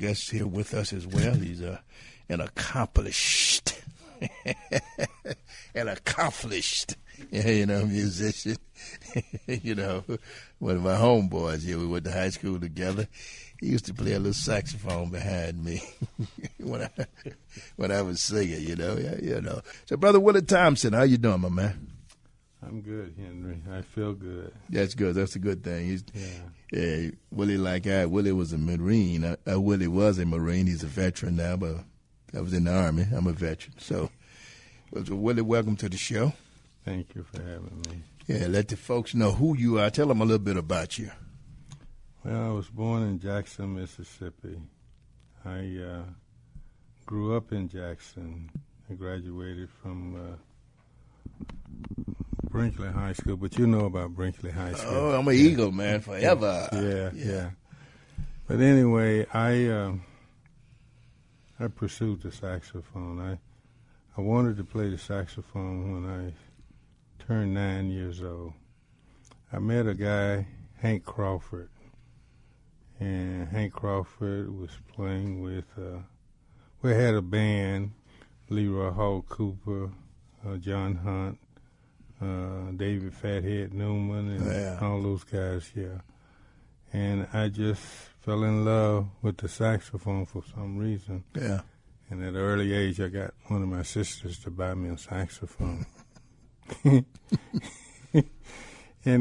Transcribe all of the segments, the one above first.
guest here with us as well. He's an accomplished musician. One of my homeboys here. We went to high school together. He used to play a little saxophone behind me when I was singing. So, Brother Willie Thompson, how you doing, my man? I'm good, Henry. I feel good. That's good. That's a good thing. Willie was a Marine. Willie was a Marine. He's a veteran now, but I was in the Army. I'm a veteran. So, Willie, welcome to the show. Thank you for having me. Yeah, let the folks know who you are. Tell them a little bit about you. Well, I was born in Jackson, Mississippi. I grew up in Jackson. I graduated from Brinkley High School, but you know about Brinkley High School. Oh, I'm an Eagle, man, forever. Yeah. But anyway, I pursued the saxophone. I wanted to play the saxophone when I turned 9 years old. I met a guy, Hank Crawford, and Hank Crawford was playing with, we had a band, Leroy Hall Cooper, John Hunt, David Fathead Newman, and all those guys, And I just fell in love with the saxophone for some reason. Yeah. And at an early age, I got one of my sisters to buy me a saxophone. And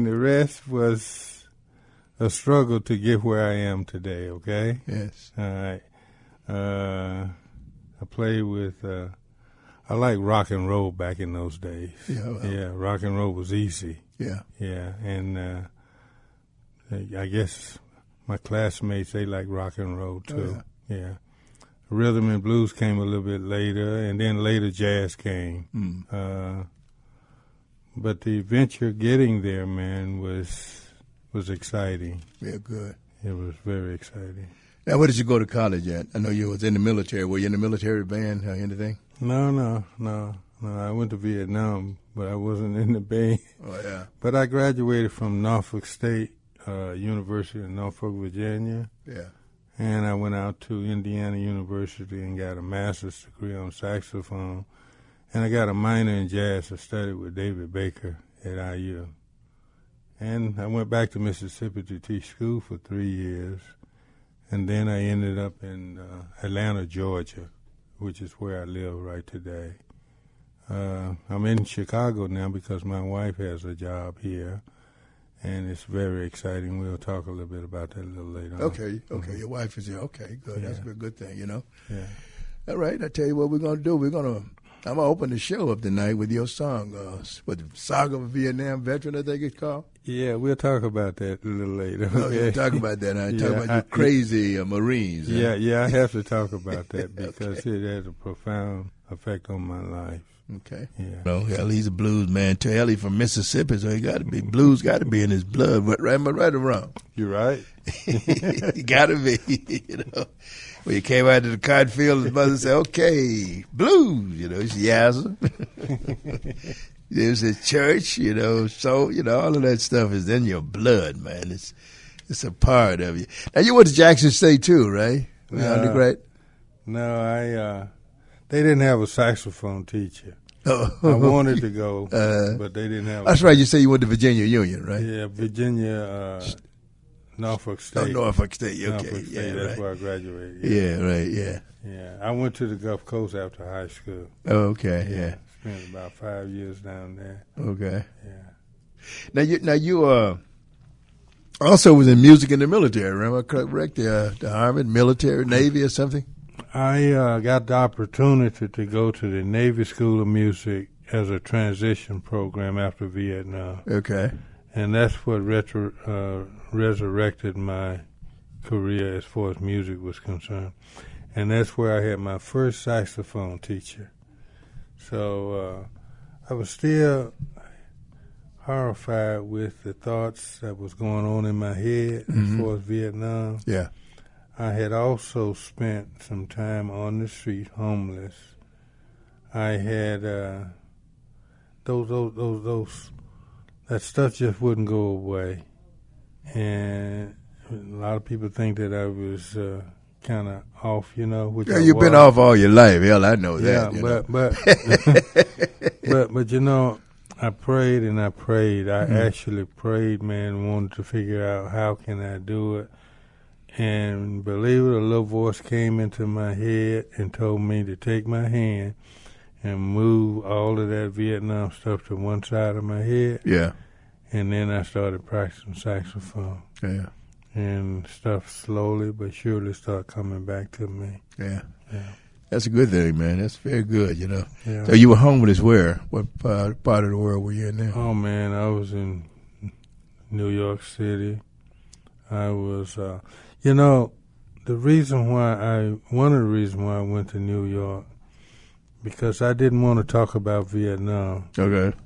the rest was a struggle to get where I am today, okay? Yes. All right. I played with, I liked rock and roll back in those days. Yeah, rock and roll was easy. Yeah. Yeah, and I guess my classmates, they like rock and roll too. Oh, yeah. Rhythm and blues came a little bit later, and then later jazz came. But the adventure getting there, man, was exciting. Yeah, good. It was very exciting. Now, where did you go to college at? I know you was in the military. Were you in the military band or anything? No. I went to Vietnam, but I wasn't in the band. Oh, yeah. But I graduated from Norfolk State University in Norfolk, Virginia. Yeah. And I went out to Indiana University and got a master's degree on saxophone. And I got a minor in jazz. I studied with David Baker at IU. And I went back to Mississippi to teach school for 3 years. And then I ended up in Atlanta, Georgia, which is where I live right today. I'm in Chicago now because my wife has a job here. And it's very exciting. We'll talk a little bit about that a little later on. Okay. Your wife is here. Okay, good. Yeah. That's a good thing, Yeah. All right, I tell you what we're going to do. I'm going to open the show up tonight with your song, the Saga of a Vietnam Veteran, I think it's called. Yeah, we'll talk about that a little later. Oh, you'll talk about that. Talk about you crazy Marines. Huh? Yeah, I have to talk about that because it has a profound effect on my life. Okay. Yeah. No, hell, he's a blues man too. Hell, he's from Mississippi, so he got to be blues. Got to be in his blood. Right or wrong? You're right. He got to be. When you came out to the cotton field, his mother said, "Okay, blues." He said, "Yes, sir." There's a church. So all of that stuff is in your blood, man. It's a part of you. Now you went to Jackson State too, right? Undergrad. No, they didn't have a saxophone teacher. Oh. I wanted to go, but they didn't have. That's right. You say you went to Virginia Union, right? Yeah, Virginia, Norfolk State. Oh, Norfolk State. Okay, Norfolk State, yeah, that's right. where I graduated. Yeah, right. Yeah. Yeah, I went to the Gulf Coast after high school. Oh, okay. Yeah. Spent about 5 years down there. Okay. Yeah. Now you also was in music in the military. Remember, correct? The Army, military, Navy, or something. I got the opportunity to go to the Navy School of Music as a transition program after Vietnam. Okay. And that's what resurrected my career as far as music was concerned. And that's where I had my first saxophone teacher. So I was still horrified with the thoughts that was going on in my head as far as Vietnam. Yeah. I had also spent some time on the street, homeless. I had that stuff just wouldn't go away, and a lot of people think that I was kind of off, which Yeah, you've been off all your life. Hell, I know that. But I prayed and I prayed. I actually prayed, man, wanted to figure out how can I do it. And believe it, a little voice came into my head and told me to take my hand and move all of that Vietnam stuff to one side of my head. Yeah. And then I started practicing saxophone. Yeah. And stuff slowly but surely started coming back to me. Yeah. Yeah. That's a good thing, man. That's very good, Yeah. So you were homeless where? What part of the world were you in now? Oh, man, I was in New York City. I was, one of the reasons why I went to New York, because I didn't want to talk about Vietnam. Okay.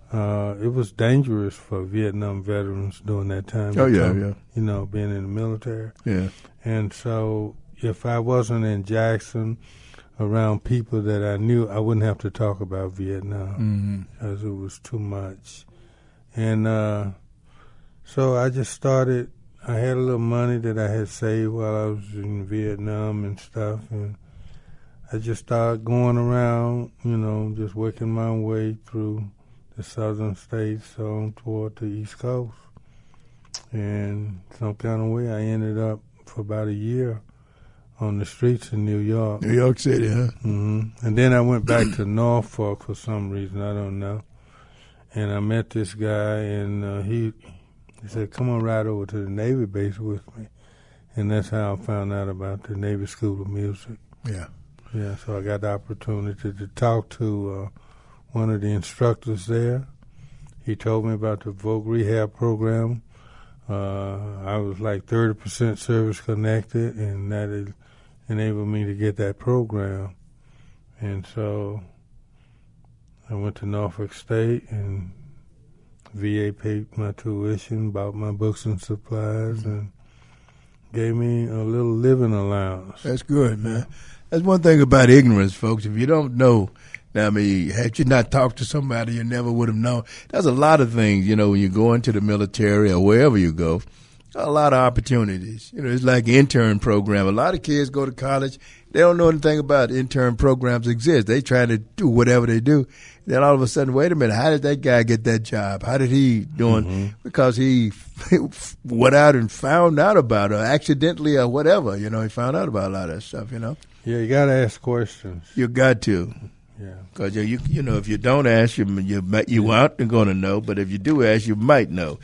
It was dangerous for Vietnam veterans during that time. Oh, yeah. Being in the military. Yeah. And so if I wasn't in Jackson around people that I knew, I wouldn't have to talk about Vietnam because it was too much. And so I just started. I had a little money that I had saved while I was in Vietnam and stuff, and I just started going around, just working my way through the southern states on toward the East Coast. And some kind of way I ended up for about a year on the streets in New York. New York City, huh? And then I went back to Norfolk for some reason, I don't know. And I met this guy, and he said, come on right over to the Navy base with me. And that's how I found out about the Navy School of Music. Yeah. Yeah, so I got the opportunity to talk to one of the instructors there. He told me about the voc rehab program. I was like 30% service connected, and that enabled me to get that program. And so I went to Norfolk State, and VA paid my tuition, bought my books and supplies, and gave me a little living allowance. That's good, man. That's one thing about ignorance, folks. If you don't know, had you not talked to somebody, you never would have known. There's a lot of things, when you go into the military or wherever you go, a lot of opportunities. It's like intern program. A lot of kids go to college, they don't know anything about intern programs exist. They try to do whatever they do. Then all of a sudden, wait a minute, how did that guy get that job? How did he doing? Because he went out and found out about it, or accidentally or whatever. He found out about a lot of that stuff. Yeah, you got to ask questions. You got to. Yeah. Because if you don't ask, you aren't going to know. But if you do ask, you might know.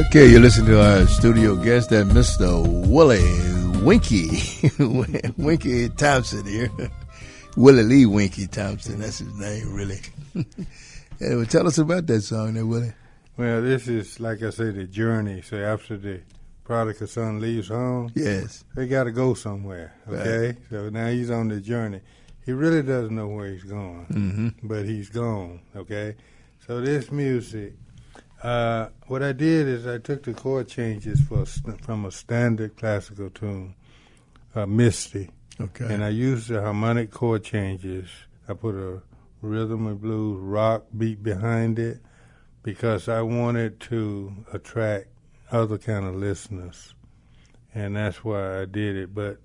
Okay, you're listening to our studio guest, that Mr. Willie Winky Thompson here. Willie Lee Winky Thompson, that's his name, really. Well, tell us about that song there, Willie. Well, this is, like I say, the journey. So after the prodigal son leaves home, yes, they got to go somewhere, okay? Right. So now he's on the journey. He really doesn't know where he's going, but he's gone, okay? So this music... what I did is I took the chord changes from a standard classical tune, Misty. Okay. And I used the harmonic chord changes. I put a rhythm and blues rock beat behind it because I wanted to attract other kind of listeners. And that's why I did it. But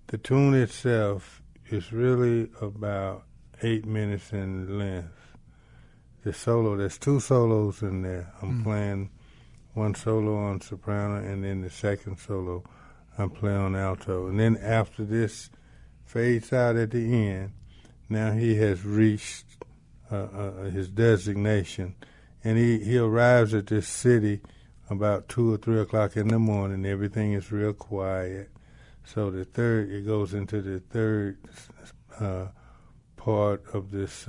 the tune itself is really about 8 minutes in length. The solo, there's 2 solos in there. I'm playing one solo on soprano, and then the second solo I'm playing on alto. And then after this fades out at the end, now he has reached his designation. And he arrives at this city about 2 or 3 o'clock in the morning. Everything is real quiet. So it goes into the third part of this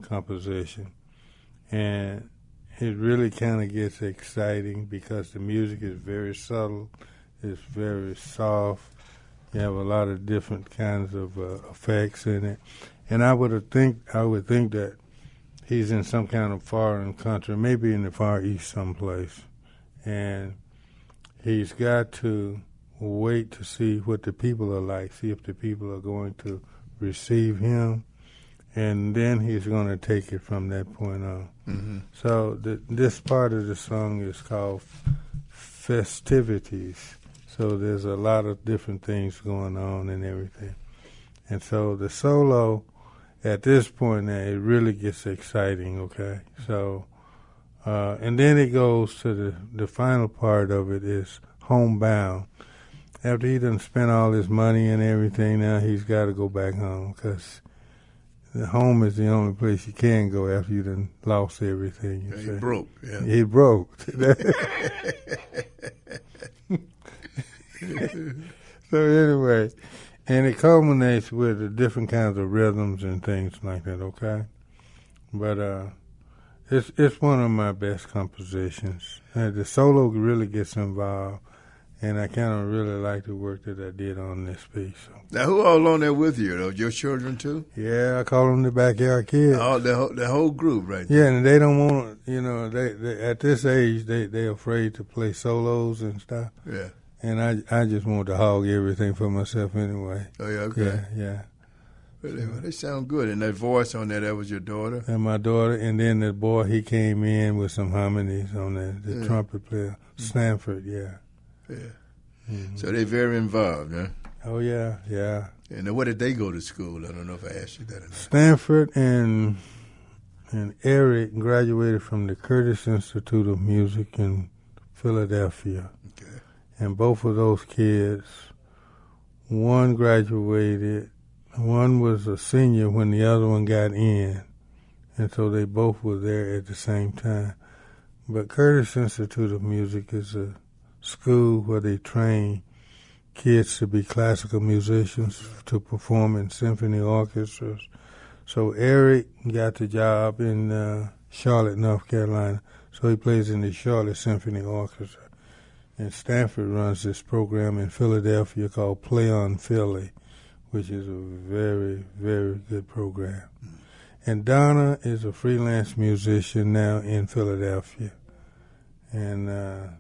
composition. And it really kind of gets exciting because the music is very subtle, it's very soft. You have a lot of different kinds of effects in it. And I would think that he's in some kind of foreign country, maybe in the Far East someplace. And he's got to wait to see what the people are like, see if the people are going to receive him, and then he's going to take it from that point on. Mm-hmm. So this part of the song is called Festivities. So there's a lot of different things going on and everything. And so the solo, at this point now, it really gets exciting, okay? So, and then it goes to the final part of it is Homebound. After he done spent all his money and everything, now he's got to go back home because the home is the only place you can go after you done lost everything. He broke. Yeah. He broke. So anyway, and it culminates with the different kinds of rhythms and things like that, okay? But it's one of my best compositions. The solo really gets involved. And I kind of really like the work that I did on this piece. So. Now, who all on there with you, though? Your children, too? Yeah, I call them the backyard kids. Oh, the whole group right there. Yeah, and they don't want to, they at this age, they're afraid to play solos and stuff. Yeah. And I just want to hog everything for myself anyway. Oh, yeah, okay. Yeah. Well, they sound good. And that voice on there, that was your daughter? And my daughter. And then the boy, he came in with some harmonies on there, the trumpet player, Stanford, yeah. Yeah. Mm-hmm. So they're very involved, huh? Oh, yeah. And where did they go to school? I don't know if I asked you that or not. Stanford and Eric graduated from the Curtis Institute of Music in Philadelphia. Okay. And both of those kids, one graduated, one was a senior when the other one got in. And so they both were there at the same time. But Curtis Institute of Music is a school where they train kids to be classical musicians, to perform in symphony orchestras. So Eric got the job in Charlotte, North Carolina. So he plays in the Charlotte Symphony Orchestra. And Stanford runs this program in Philadelphia called Play on Philly, which is a very, very good program. And Donna is a freelance musician now in Philadelphia. And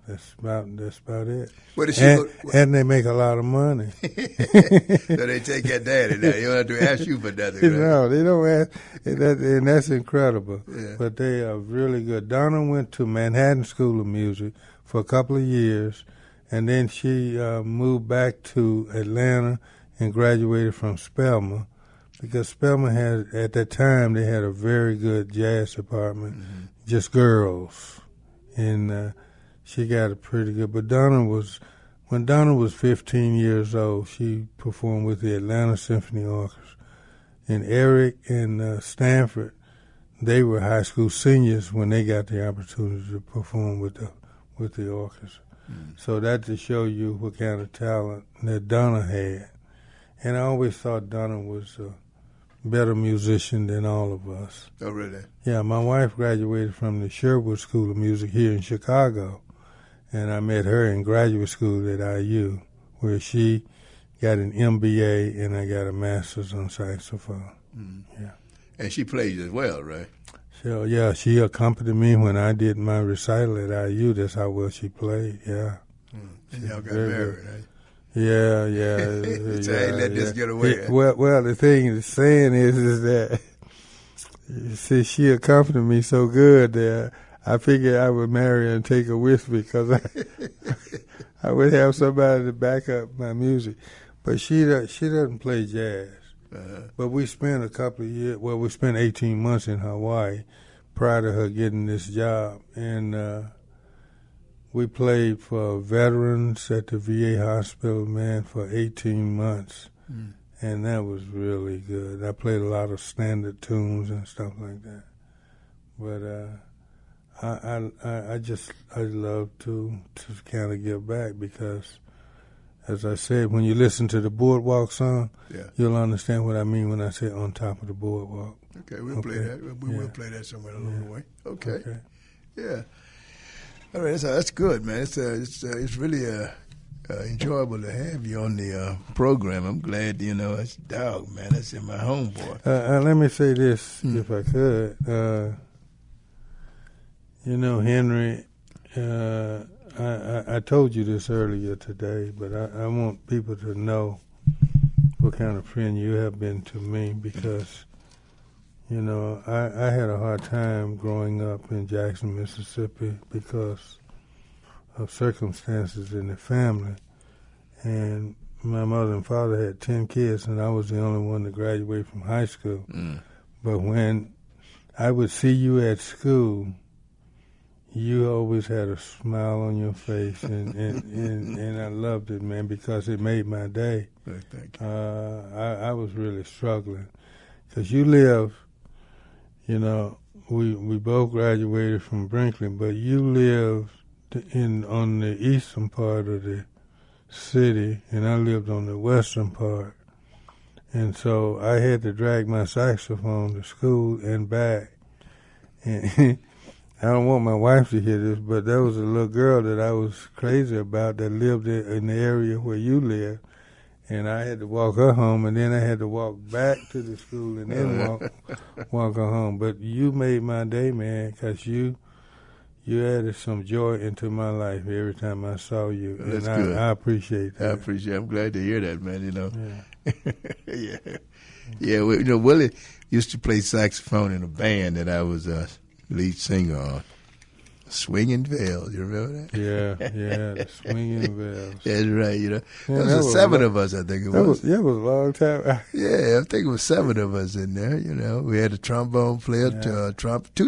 that's about it. Where did she and, go? And they make a lot of money. So they take your daddy now. You don't have to ask you for nothing, right? No, they don't ask. And that's incredible. Yeah. But they are really good. Donna went to Manhattan School of Music for a couple of years, and then she moved back to Atlanta and graduated from Spelman, because Spelman had, at that time, they had a very good jazz department, just girls. And she got it pretty good. But when Donna was 15 years old, she performed with the Atlanta Symphony Orchestra. And Eric and Stanford, they were high school seniors when they got the opportunity to perform with the orchestra. So that to show you what kind of talent that Donna had. And I always thought Donna was a better musician than all of us. Oh, really? Yeah, my wife graduated from the Sherwood School of Music here in Chicago, and I met her in graduate school at IU, where she got an MBA and I got a master's on saxophone. Yeah. And she plays as well, right? So, yeah, she accompanied me when I did my recital at IU. That's how well she played, yeah. And y'all got married, right? Yeah. So I ain't let this get away. Well, the thing, the saying is that since she accompanied me so good that I figured I would marry her and take her with me, because I would have somebody to back up my music. But she doesn't play jazz. But we spent a couple of years, we spent 18 months in Hawaii prior to her getting this job. And we played for veterans at the VA hospital, man, for 18 months. And that was really good. I played a lot of standard tunes and stuff like that. But I love to kind of give back, because, as I said, when you listen to the Boardwalk song, you'll understand what I mean when I say On Top of the Boardwalk. Okay, we'll play that. We will play that somewhere along the way. Okay. Yeah. All right, that's good, man. It's really enjoyable to have you on the program. I'm glad, it's dog, man. That's in my homeboy. Let me say this, if I could. Henry, I told you this earlier today, but I want people to know what kind of friend you have been to me, because, you know, I had a hard time growing up in Jackson, Mississippi, because of circumstances in the family. And my mother and father had 10 kids, and I was the only one to graduate from high school. But when I would see you at school, you always had a smile on your face, and I loved it, man, because it made my day. Thank you. I was really struggling, because you live, you know, we both graduated from Brinkley, but you lived on the eastern part of the city, and I lived on the western part. And so I had to drag my saxophone to school and back. And I don't want my wife to hear this, but there was a little girl that I was crazy about that lived in the area where you live. And I had to walk her home, and then I had to walk back to the school and then walk her home. But you made my day, man, because you added some joy into my life every time I saw you. That's and good. I appreciate that. I appreciate it. I'm glad to hear that, man, you know. Yeah. Yeah, well, you know, Willie used to play saxophone in a band that I was lead singer on. Swinging Bells, you remember that? Yeah, the Swinging Bells. That's right, you know. Yeah, there was 7 of us, I think it was. It was a long time. Yeah, I think it was 7 of us in there, you know. We had a trombone player, 2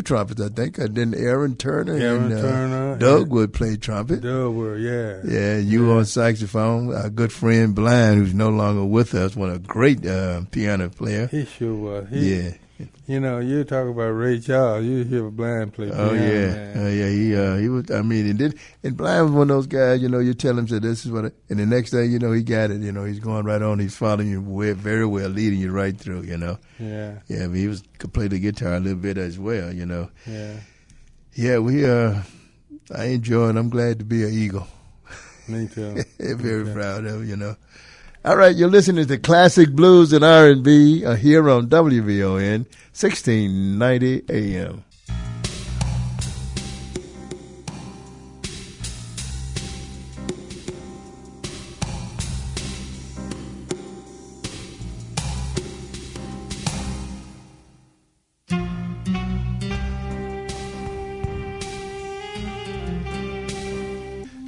trumpets, I think, and then Aaron Turner. Doug would play trumpet. Doug would, yeah. Yeah, you on saxophone. Our good friend Blind, who's no longer with us, was a great piano player. He sure was. Yeah. You know, you talk about Ray Charles. You hear Blind play piano. Oh yeah, he was. I mean, and Blind was one of those guys. You know, you tell him, "So this is what," and the next day, you know, he got it. You know, he's going right on. He's following you very well, leading you right through. You know. Yeah. Yeah, but he could play the guitar a little bit as well. You know. Yeah. Yeah, I enjoy it. I'm glad to be an Eagle. Me too. Very proud of it. You know. All right, you're listening to Classic Blues and R&B here on WVON 1690 AM.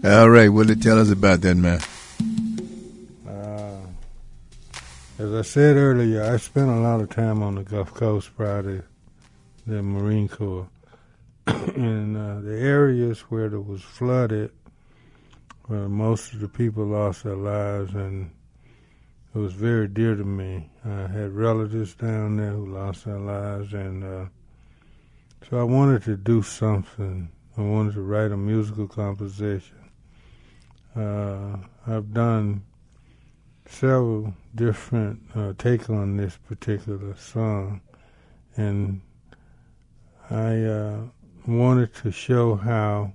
All right, Willie, tell us about that, man. As I said earlier, I spent a lot of time on the Gulf Coast prior to the Marine Corps. And the areas where it was flooded, where most of the people lost their lives, and it was very dear to me. I had relatives down there who lost their lives, and so I wanted to do something. I wanted to write a musical composition. I've done several different take on this particular song, and I wanted to show how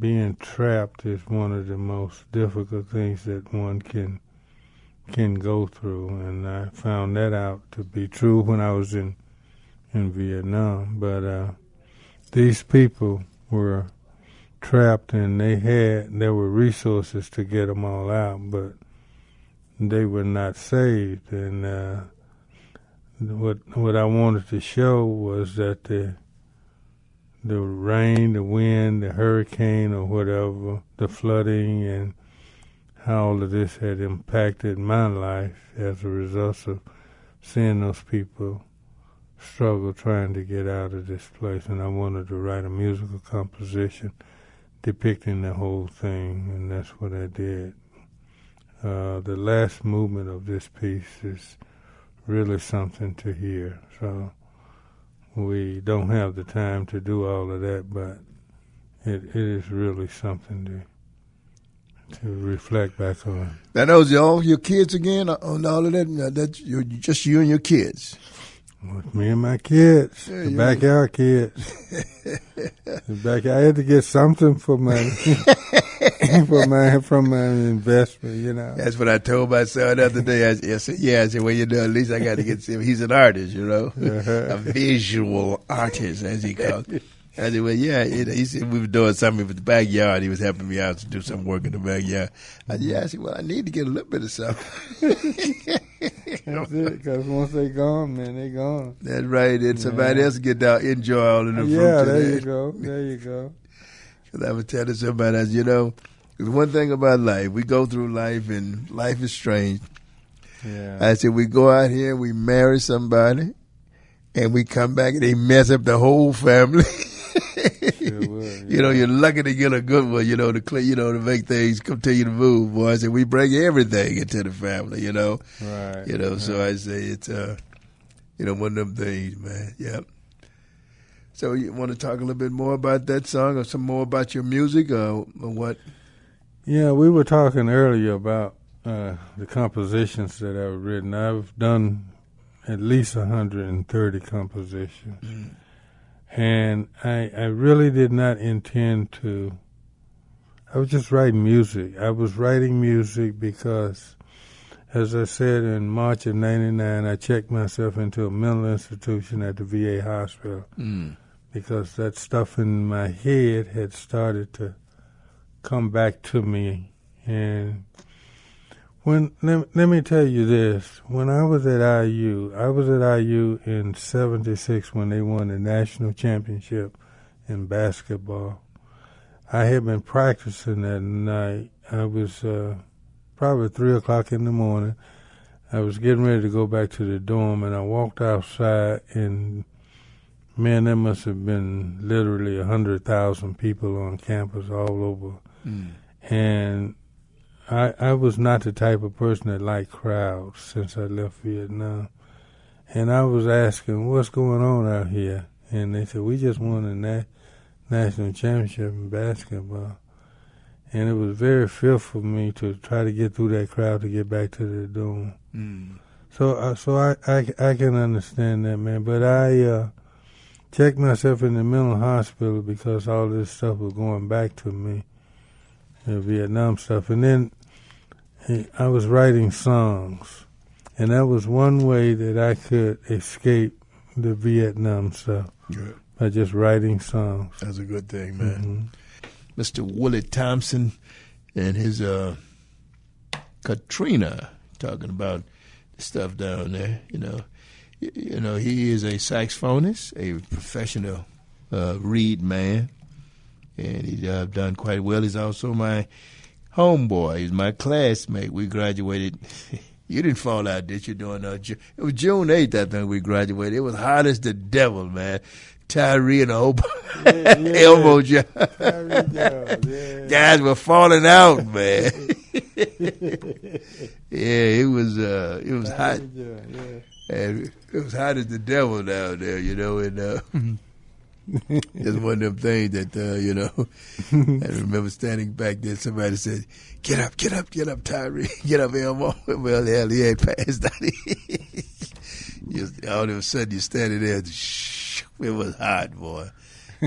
being trapped is one of the most difficult things that one can go through, and I found that out to be true when I was in Vietnam. But these people were trapped, and there were resources to get them all out, but they were not saved. And what I wanted to show was that the rain, the wind, the hurricane or whatever, the flooding, and how all of this had impacted my life as a result of seeing those people struggle trying to get out of this place. And I wanted to write a musical composition depicting the whole thing, and that's what I did. The last movement of this piece is really something to hear. So we don't have the time to do all of that, but it is really something to reflect back on. Now, those are all your kids again on all of that? That's just you and your kids? With me and my kids, the backyard kids. I had to get something for my from my investment, you know. That's what I told my son the other day. I said, well, you know, at least I got to get him. He's an artist, you know, a visual artist, as he calls it. I said, well, yeah. He said we were doing something with the backyard. He was helping me out to do some work in the backyard. I said, yeah. I said, well, I need to get a little bit of something. That's it, because once they gone, man, they gone. That's right. And somebody else get down, enjoy all of the fruit. Yeah, there you go. There you go. Because I was telling somebody, I said, there's one thing about life. We go through life, and life is strange. Yeah. I said, we go out here, we marry somebody, and we come back and they mess up the whole family. Sure would, yeah. You're lucky to get a good one, to make things continue to move, boy. I said, we bring everything into the family, Right. Right. So I say it's, one of them things, man. Yep. So you want to talk a little bit more about that song or some more about your music or what? Yeah, we were talking earlier about the compositions that I've written. I've done at least 130 compositions. Mm. And I really did not intend to. I was just writing music. I was writing music because, as I said, in March of '99, I checked myself into a mental institution at the VA hospital because that stuff in my head had started to come back to me. And let me tell you this. When I was at IU in '76 when they won the national championship in basketball. I had been practicing that night. I was probably 3 o'clock in the morning. I was getting ready to go back to the dorm, and I walked outside, and man, there must have been literally 100,000 people on campus all over. And I was not the type of person that liked crowds since I left Vietnam. And I was asking, what's going on out here? And they said, we just won a national championship in basketball. And it was very fearful for me to try to get through that crowd to get back to the dorm. So I can understand that, man. But I checked myself in the mental hospital because all this stuff was going back to me, the Vietnam stuff. And then I was writing songs, and that was one way that I could escape the Vietnam stuff. Good. By just writing songs. That's a good thing, man. Mr. Willie Thompson and his Katrina talking about the stuff down there. He is a saxophonist, a professional reed man, and he's done quite well. He's also my homeboy. He's my classmate. We graduated. You didn't fall out, did you? It was June 8th, I think we graduated. It was hot as the devil, man. Tyree and the whole elbow job. Guys were falling out, man. Yeah, it was hot. And it was hot as the devil down there, and it's one of them things that, I remember standing back there, somebody said, get up, Tyree, get up, Elmo. Well, hell, he ain't passed out. All of a sudden, you're standing there, it was hot, boy.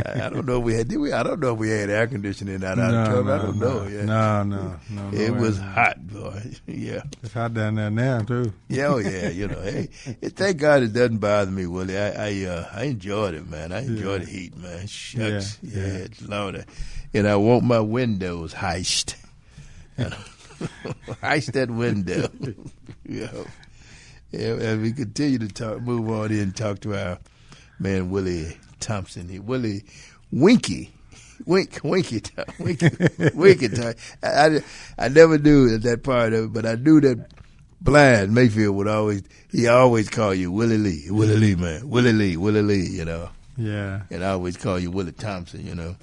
I don't know if we had, I don't know if we had air conditioning in that auditorium. I don't know. Yeah. No. It was hot, boy. Yeah. It's hot down there now, too. Yeah, hey, thank God it doesn't bother me, Willie. I enjoyed it, man. I enjoyed the heat, man. Shucks. Yeah. Lord. And I want my windows heist. Heist that window. Yeah, and we continue to move on in and talk to our man Willie Thompson. Willie Winky Thompson. I never knew that part of it, but I knew that Blind Mayfield would always call you Willie Lee, man. Willie Lee, Yeah. And I always call you Willie Thompson,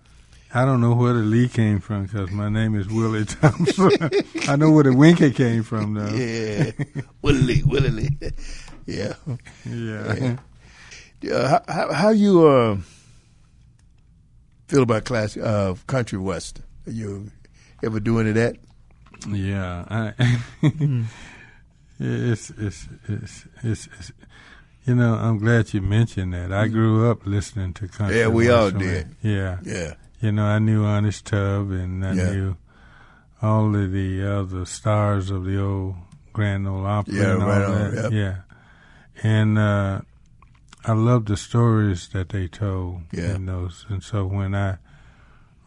I don't know where the Lee came from because my name is Willie Thompson. I know where the Winky came from, though. Yeah. Willie Lee. Yeah. Yeah. How you feel about country western? Are you ever doing it at? Yeah, it's I'm glad you mentioned that. I grew up listening to country. Yeah, we all did. Yeah. I knew Honest Tub, and I knew all of the other stars of the old Grand Ole Opry and all that. Yep. Yeah, and I love the stories that they told in those. And so when I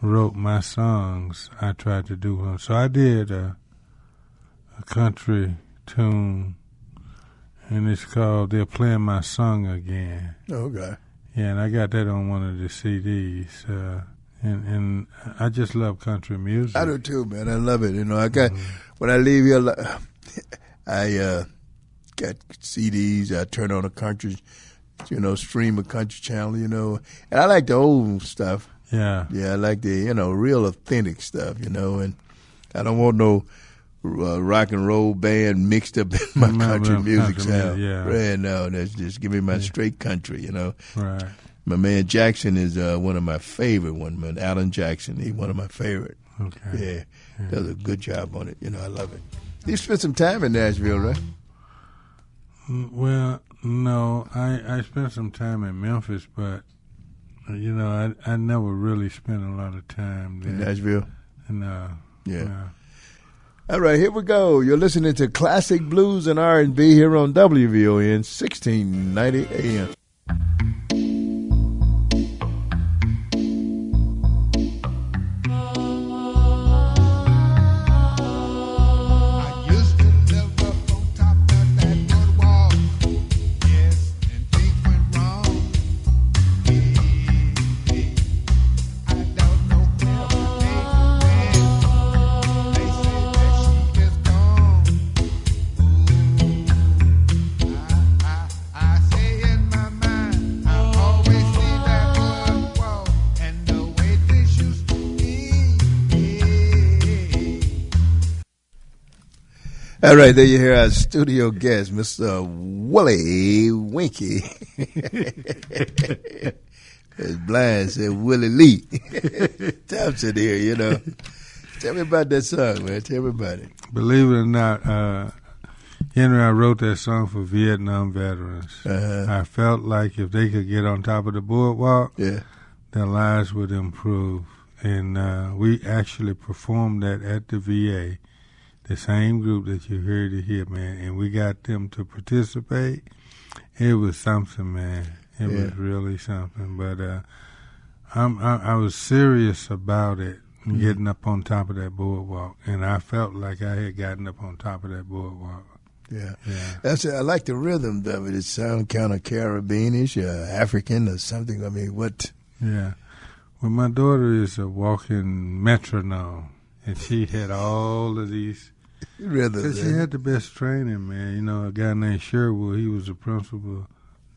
wrote my songs, I tried to do them. So I did a country tune, and it's called They're Playing My Song Again. Okay. Yeah, and I got that on one of the CDs. And I just love country music. I do too, man. I love it. You know, I got, when I leave here, I got CDs. I turn on a country, stream a country channel, and I like the old stuff. Yeah. Yeah, I like the, real authentic stuff, and I don't want no rock and roll band mixed up in my country music sound. Yeah. No, that's just give me my straight country, Right. My man Jackson is one of my favorite one, man. Alan Jackson, he's one of my favorite. Okay. Yeah, does a good job on it. I love it. You spent some time in Nashville, right? Well, no, I spent some time in Memphis, but I never really spent a lot of time there. In Nashville? No. Yeah. All right, here we go. You're listening to Classic Blues and R&B here on WVON 1690 AM. All right, there you hear our studio guest, Mr. Willie Winky. As Blind said, Willie Lee. Thompson here, Tell me about that song, man. Tell me about it. Believe it or not, Henry, I wrote that song for Vietnam veterans. I felt like if they could get on top of the boardwalk, their lives would improve. And we actually performed that at the VA. The same group that you heard it here, man, and we got them to participate. It was something, man. It was really something. But I was serious about it, getting up on top of that boardwalk, and I felt like I had gotten up on top of that boardwalk. Yeah. That's it. I like the rhythm of it. It sounds kind of Caribbeanish, African or something. I mean, what? Yeah. Well, my daughter is a walking metronome, and she had all of these. Because she had the best training, man. A guy named Sherwood, he was the principal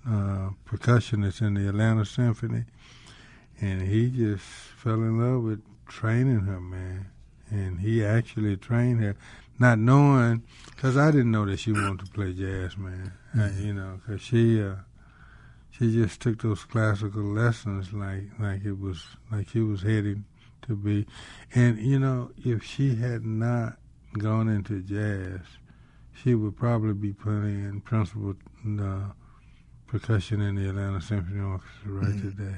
percussionist in the Atlanta Symphony, and he just fell in love with training her, man. And he actually trained her, not knowing, because I didn't know that she wanted to play jazz, man. Because she just took those classical lessons like it was like she was heading to be. And if she had not gone into jazz, she would probably be playing principal percussion in the Atlanta Symphony Orchestra right today.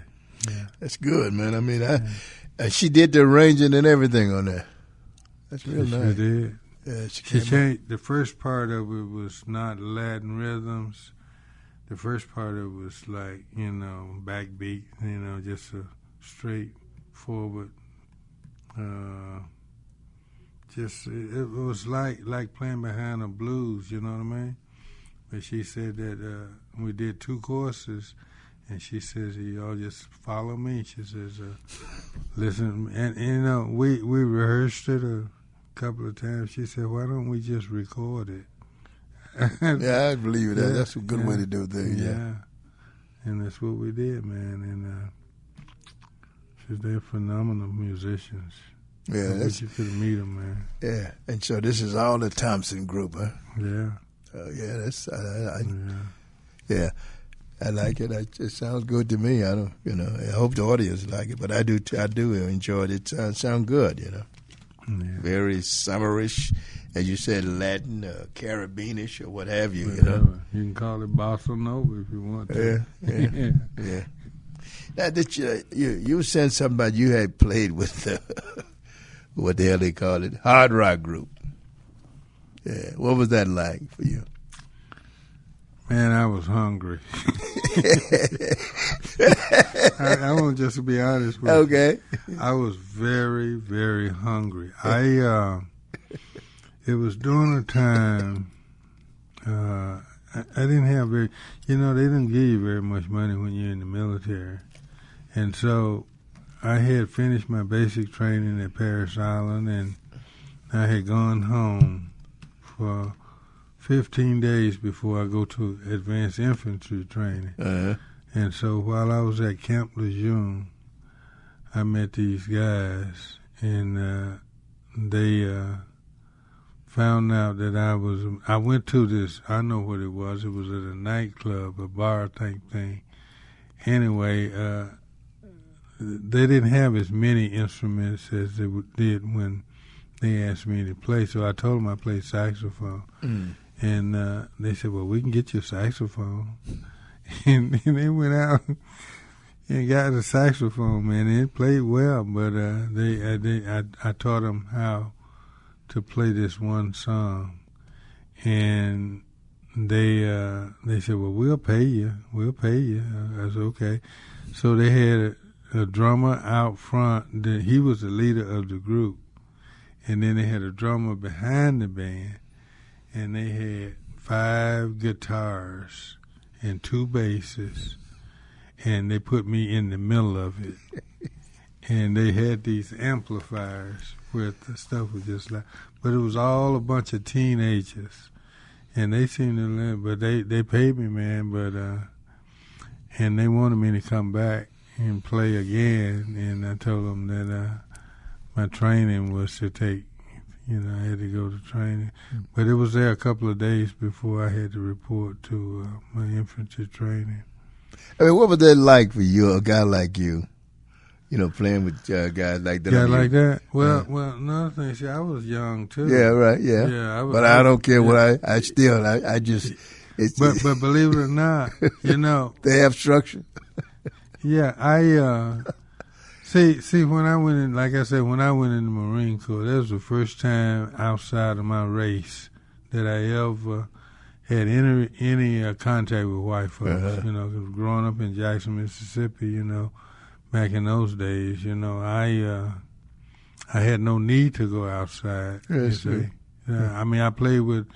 Yeah, that's good, man. I mean, she did the arranging and everything on that. That's real nice. She did. Yeah, she changed. The first part of it was not Latin rhythms. The first part of it was like backbeat. Just a straightforward. It was like playing behind the blues, you know what I mean? But she said that we did 2 courses, and she says, y'all just follow me. She says, listen, and we rehearsed it a couple of times. She said, why don't we just record it? Yeah, I believe that. That's a good way to do things. Yeah, and that's what we did, man. And they're phenomenal musicians. Yeah, you could meet them, man. Yeah, and so this is all the Thompson group, huh? Yeah. Yeah, that's yeah. I like it. It sounds good to me. I don't, I hope the audience like it, but I do enjoy it. It sounds good, Yeah. Very summerish, as you said, Latin, Caribbeanish, or what have you. You can call it bossa nova if you want to. Yeah. Now, you said something about you had played with what the hell they call it, hard rock group. Yeah, what was that like for you? Man, I was hungry. I want just to be honest with Okay. you. I was very, very hungry. It was during a time, I didn't have very, they didn't give you very much money when you're in the military. And so I had finished my basic training at Parris Island, and I had gone home for 15 days before I go to advanced infantry training. Uh-huh. And so while I was at Camp Lejeune, I met these guys, and they found out that I went to this, I know what it was at a nightclub, a bar type thing. Anyway, they didn't have as many instruments as they did when they asked me to play, so I told them I played saxophone. Mm. And they said, well, we can get you a saxophone. and they went out and got a saxophone, man, and it played well, but I taught them how to play this one song. And they said, well, we'll pay you. I said, okay. So they had a drummer out front. He was the leader of the group. And then they had a drummer behind the band. And they had 5 guitars and 2 basses. And they put me in the middle of it. And they had these amplifiers where the stuff was just like, but it was all a bunch of teenagers. And they seemed to live, but they paid me, man, but, and they wanted me to come back and play again. And I told them that, my training was to take, I had to go to training. But it was there a couple of days before I had to report to my infantry training. I mean, what was that like for you, a guy like you? Playing with guys like that. Yeah, like that. Well, another thing, see, I was young too. Yeah, right. Yeah. Yeah, but I don't care what I just. But believe it or not, they have structure. Yeah, I see when I went in, like I said, when I went in the Marine Corps, that was the first time outside of my race that I ever had any contact with white folks. Uh-huh. 'Cause growing up in Jackson, Mississippi, back in those days, I had no need to go outside. Yes, sir. I mean, I played with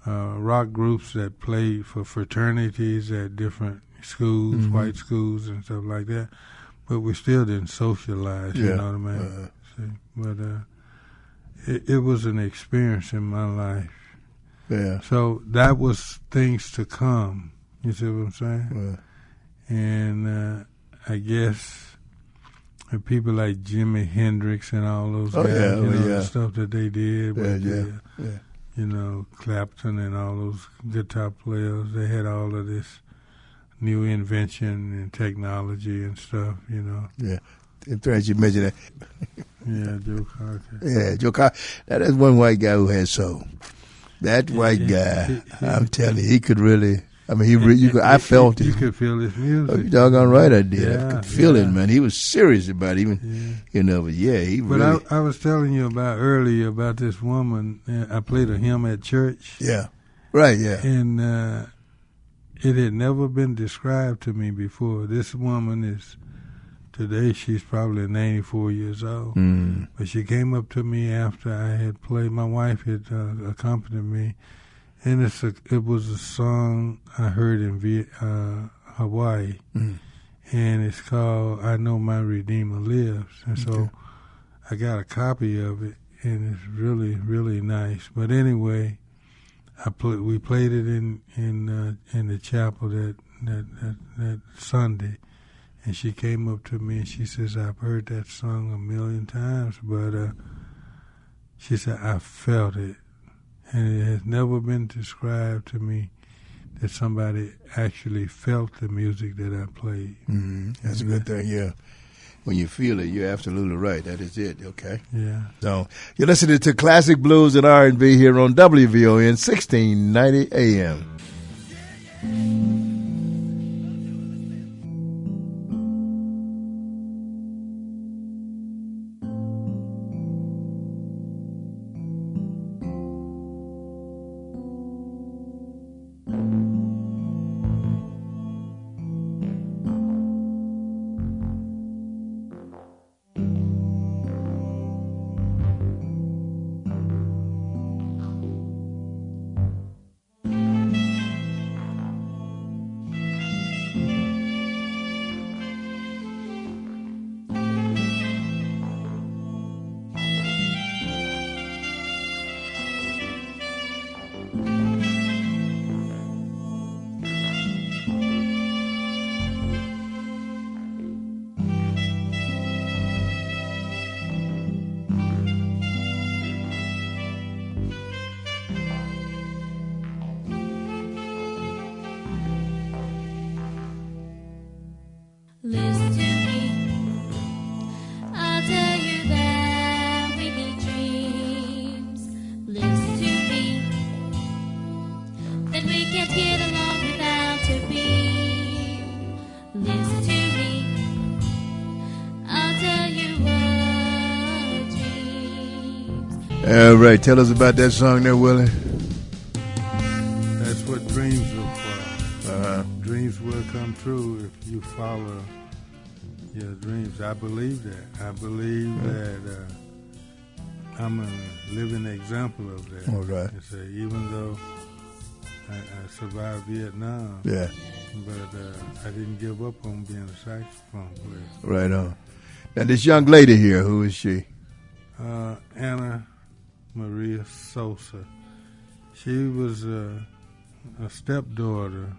rock groups that played for fraternities at different schools, Mm-hmm. white schools and stuff like that, but we still didn't socialize, you know what I mean? But it was an experience in my life. Yeah. So that was things to come, you see what I'm saying? Yeah. And I guess people like Jimi Hendrix and all those guys, the stuff that they did with Clapton and all those guitar players, they had all of this new invention and technology and stuff, Yeah. In fact, you mentioned that. Yeah, Joe Cocker. Yeah, Joe Cocker. Now, that's one white guy who had soul. That white guy, I'm telling you, he could really. I mean, I felt it. You could feel his music. Oh, you're doggone right I did. Yeah, I could feel it, man. He was serious about it, even, but he But really. I was telling you earlier about this woman. I played a hymn at church. Yeah, right, yeah. And it had never been described to me before. This woman today she's probably 94 years old. Mm. But she came up to me after I had played. My wife had accompanied me. And it was a song I heard in Hawaii, and it's called "I Know My Redeemer Lives." And so I got a copy of it, and it's really, really nice. But anyway, we played it in the chapel that Sunday, and she came up to me and she says, "I've heard that song a million times, but she said I felt it." And it has never been described to me that somebody actually felt the music that I played. Mm-hmm. That's a good thing, yeah. When you feel it, you're absolutely right. That is it, okay? Yeah. So you're listening to Classic Blues and R&B here on WVON 1690 AM. All right, tell us about that song there, Willie. That's what dreams are for. Dreams will come true if you follow your dreams. I believe that. I believe that I'm a living example of that. All right. So even though I survived Vietnam, Yeah. but I didn't give up on being a saxophone player. Right on. Now, this young lady here, who is she? Anna Maria Sosa. She was a stepdaughter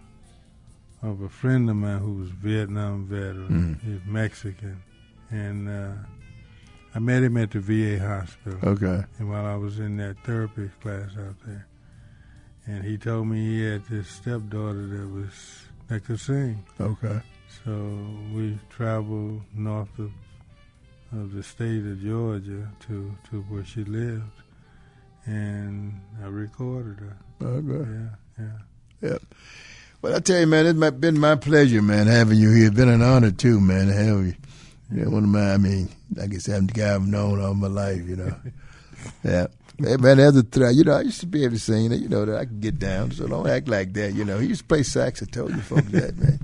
of a friend of mine who was a Vietnam veteran. He's Mexican. And I met him at the VA hospital. Okay. And while I was in that therapy class out there. And he told me he had this stepdaughter that could sing. Okay. So we traveled north of the state of Georgia to where she lived. And I recorded her. Okay. Yeah. Yep. Well, I tell you, man, it's been my pleasure, man, having you here. It's been an honor, too, man, to have you. Yeah, one of my, I guess I'm the guy I've known all my life, you know. Yeah. Hey, man, there's a threat. You know, I used to be able to sing, you know, that I can get down, so don't act like that, you know. He used to play sax. I told you folks that, man.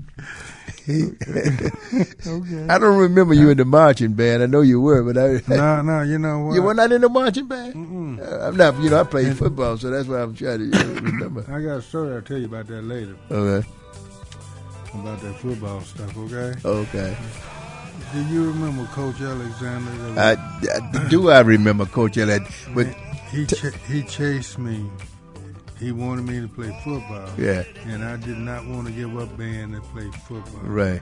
Okay. I don't remember you in the marching band. I know you were, but No, you know what? You were not in the marching band? I'm not, you know, I played And- football, so that's why I'm trying to remember. I got a story. I'll tell you about that later, Okay. about that football stuff, okay? Okay. Do you remember Coach Alexander? Do I remember Coach Elliott? But He chased me. He wanted me to play football. yeah, And I did not want to give up band to play football. right.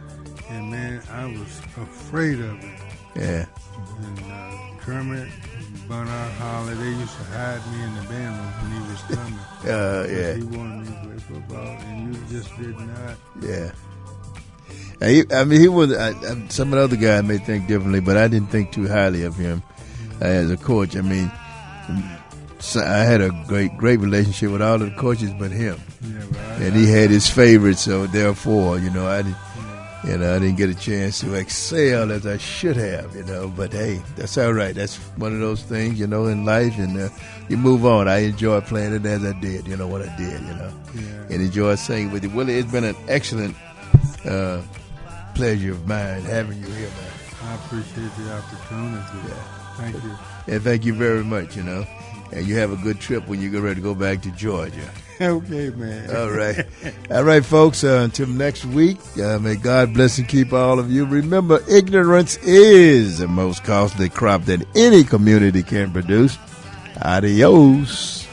And, man, I was afraid of it. Yeah. And Kermit, Bernard Holly, they used to hide me in the band room when he was coming. Yeah. He wanted me to play football, and you just did not. Yeah. He was. Some of the other guys may think differently, but I didn't think too highly of him as a coach. So I had a great relationship with all of the coaches, but him, Yeah, right. and he had his favorites. So therefore, you know, I didn't get a chance to excel as I should have. You know, but hey, that's all right. That's one of those things, you know, in life, and you move on. I enjoy playing it as I did. You know what I did. You know, and enjoy singing with you, Willie. It's been an excellent pleasure of mine having you here, man. I appreciate the opportunity. Yeah. Thank you. And thank you very much, you know. And you have a good trip when you get ready to go back to Georgia. Okay, man. All right. All right, folks, until next week, may God bless and keep all of you. Remember, ignorance is the most costly crop that any community can produce. Adios.